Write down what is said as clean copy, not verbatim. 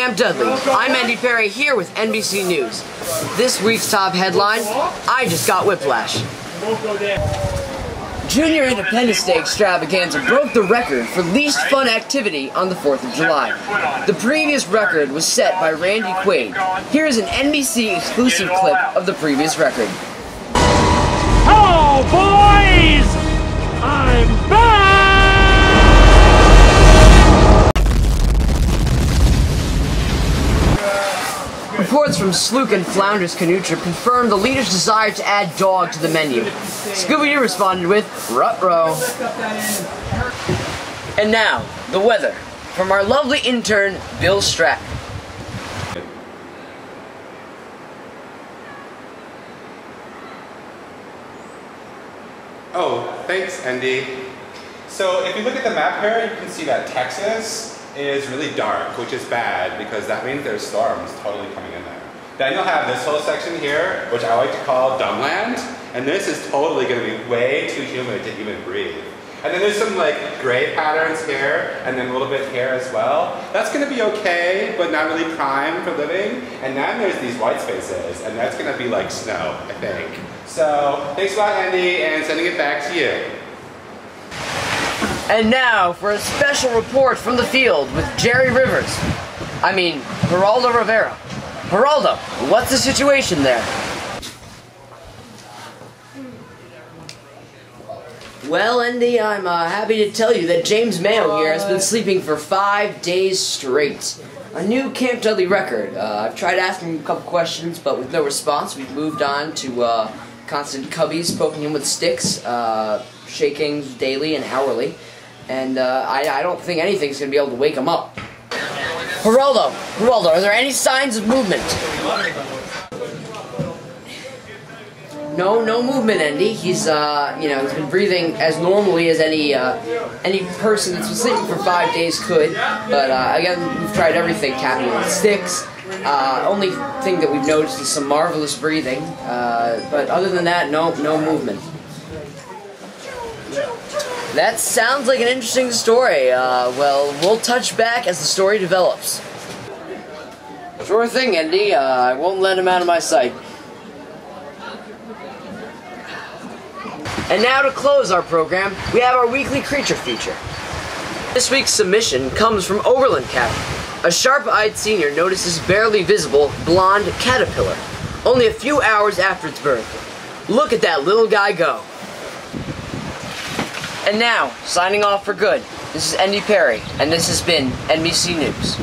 Camp Dudley. I'm Endy Perry here with NBC News. This week's top headline, I just got whiplash. Junior Independence Day extravaganza broke the record for least fun activity on the 4th of July. The previous record was set by Randy Quaid. Here's an NBC exclusive clip of the previous record. Hello, boys! I'm back! Reports from Slook and Flounders Canoe Trip confirmed the leader's desire to add dog to the menu. Scooby-Doo responded with, "Ruh-roh." And now, the weather, from our lovely intern, Bill Stratton. Oh, thanks, Endy. So if you look at the map here, you can see that Texas is really dark, which is bad because that means there's storms totally coming in there. Then you'll have this whole section here, which I like to call Dumbland, and this is totally going to be way too humid to even breathe. And then there's some like gray patterns here, and then a little bit here as well. That's going to be okay, but not really prime for living. And then there's these white spaces, and that's going to be like snow, I think. So thanks a lot, Endy, and sending it back to you. And now for a special report from the field with Geraldo Rivera. Geraldo, what's the situation there? Well, Endy, I'm happy to tell you that James Mayo here has been sleeping for 5 days straight. A new Camp Dudley record. I've tried asking him a couple questions, but with no response, we've moved on to constant cubbies poking him with sticks, shaking daily and hourly. And I don't think anything's going to be able to wake him up. Geraldo, are there any signs of movement? No movement, Endy. He's, he's been breathing as normally as any person that's been sleeping for 5 days could. But again, we've tried everything, tapping with sticks. Only thing that we've noticed is some marvelous breathing. But other than that, no movement. That sounds like an interesting story. Well, we'll touch back as the story develops. Sure thing, Endy. I won't let him out of my sight. And now to close our program, we have our weekly creature feature. This week's submission comes from Overland Cabin. A sharp-eyed senior notices barely visible blonde caterpillar only a few hours after its birth. Look at that little guy go. And now, signing off for good, this is Endy Perry, and this has been NBC News.